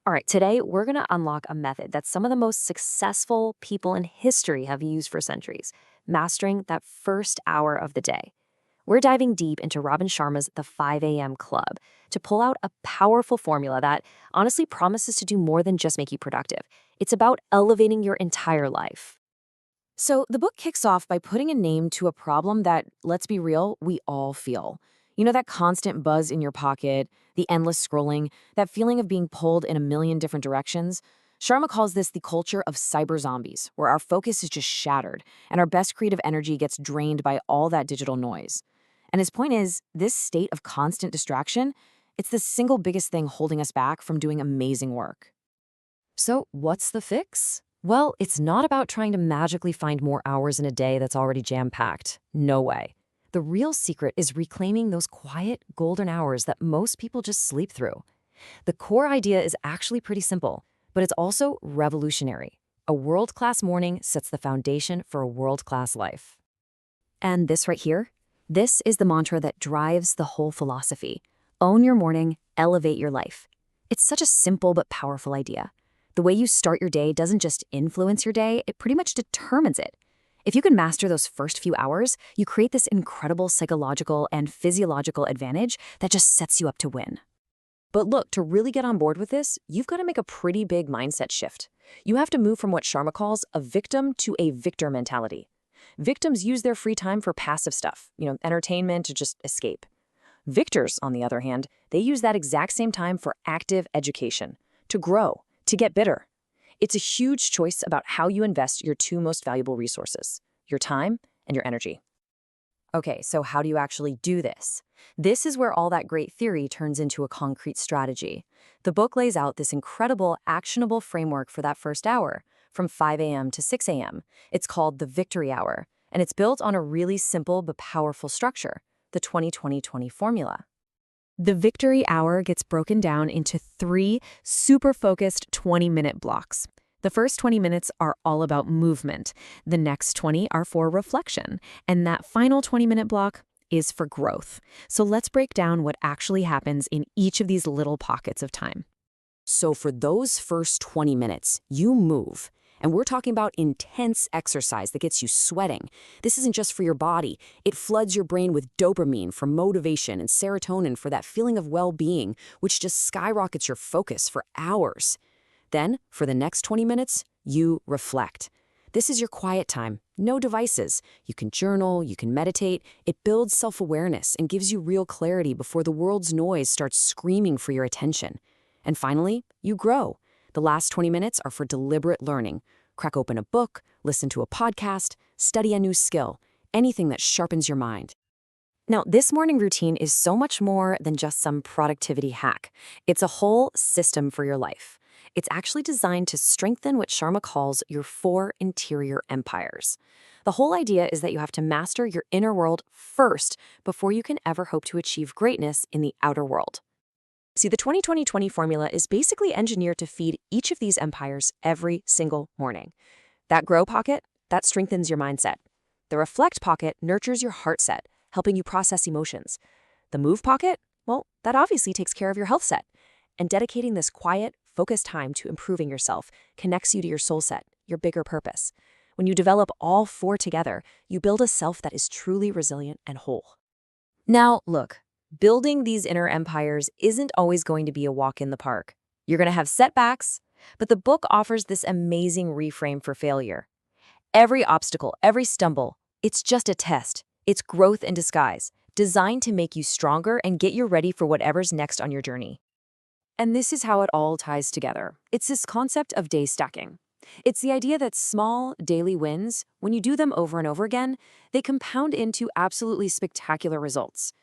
All right, today we're going to unlock a method that some of the most successful people in history have used for centuries, mastering that first hour of the day. We're diving deep into Robin Sharma's The 5 a.m. Club to pull out a powerful formula that honestly promises to do more than just make you productive. It's about elevating your entire life. So the book kicks off by putting a name to a problem that, let's be real, we all feel. You know, that constant buzz in your pocket, the endless scrolling, that feeling of being pulled in a million different directions? Sharma calls this the culture of cyber zombies, where our focus is just shattered and our best creative energy gets drained by all that digital noise. And his point is, this state of constant distraction, it's the single biggest thing holding us back from doing amazing work. So what's the fix? Well, it's not about trying to magically find more hours in a day that's already jam-packed. No way. The real secret is reclaiming those quiet, golden hours that most people just sleep through. The core idea is actually pretty simple, but it's also revolutionary. A world-class morning sets the foundation for a world-class life. And this right here, this is the mantra that drives the whole philosophy. Own your morning, elevate your life. It's such a simple but powerful idea. The way you start your day doesn't just influence your day, it pretty much determines it. If you can master those first few hours, you create this incredible psychological and physiological advantage that just sets you up to win. But look, to really get on board with this, you've got to make a pretty big mindset shift. You have to move from what Sharma calls a victim to a victor mentality. Victims use their free time for passive stuff, entertainment to just escape. Victors, on the other hand, they use that exact same time for active education, to grow, to get better. It's a huge choice about how you invest your two most valuable resources, your time and your energy. Okay, so how do you actually do this? This is where all that great theory turns into a concrete strategy. The book lays out this incredible, actionable framework for that first hour, from 5 a.m. to 6 a.m. It's called the Victory Hour, and it's built on a really simple but powerful structure, the 20-20-20 formula. The Victory Hour gets broken down into 3 super focused 20-minute blocks. The first 20 minutes are all about movement. The next 20 are for reflection. And that final 20-minute block is for growth. So let's break down what actually happens in each of these little pockets of time. So for those first 20 minutes, you move. And we're talking about intense exercise that gets you sweating. This isn't just for your body. It floods your brain with dopamine for motivation and serotonin for that feeling of well-being, which just skyrockets your focus for hours. Then, for the next 20 minutes, you reflect. This is your quiet time. No devices. You can journal, you can meditate. It builds self-awareness and gives you real clarity before the world's noise starts screaming for your attention. And finally, you grow. The last 20 minutes are for deliberate learning. Crack open a book, listen to a podcast, study a new skill, anything that sharpens your mind. Now, this morning routine is so much more than just some productivity hack. It's a whole system for your life. It's actually designed to strengthen what Sharma calls your 4 interior empires. The whole idea is that you have to master your inner world first before you can ever hope to achieve greatness in the outer world. See, the 20-20-20 formula is basically engineered to feed each of these empires every single morning. That grow pocket, that strengthens your mindset. The reflect pocket nurtures your heart set, helping you process emotions. The move pocket, well, that obviously takes care of your health set. And dedicating this quiet, focused time to improving yourself connects you to your soul set, your bigger purpose. When you develop all 4 together, you build a self that is truly resilient and whole. Now, look. Building these inner empires isn't always going to be a walk in the park. You're going to have setbacks, but the book offers this amazing reframe for failure. Every obstacle, every stumble, it's just a test. It's growth in disguise, designed to make you stronger and get you ready for whatever's next on your journey. And this is how it all ties together. It's this concept of day stacking. It's the idea that small, daily wins, when you do them over and over again, they compound into absolutely spectacular results.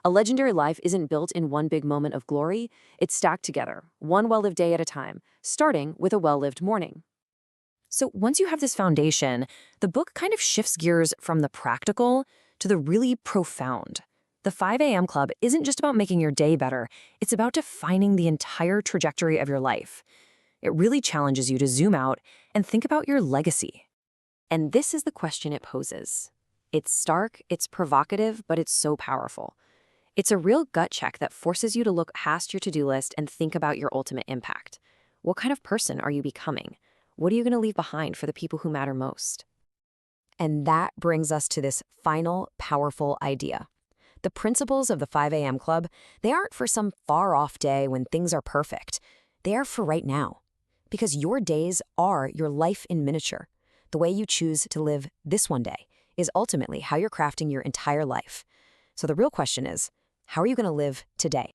A legendary life isn't built in one big moment of glory. It's stacked together, one well-lived day at a time, starting with a well-lived morning. So once you have this foundation, the book kind of shifts gears from the practical to the really profound. The 5 a.m. Club isn't just about making your day better. It's about defining the entire trajectory of your life. It really challenges you to zoom out and think about your legacy. And this is the question it poses. It's stark, it's provocative, but it's so powerful. It's a real gut check that forces you to look past your to-do list and think about your ultimate impact. What kind of person are you becoming? What are you going to leave behind for the people who matter most? And that brings us to this final powerful idea. The principles of the 5 a.m. Club, they aren't for some far-off day when things are perfect. They are for right now. Because your days are your life in miniature. The way you choose to live this one day is ultimately how you're crafting your entire life. So the real question is, how are you going to live today?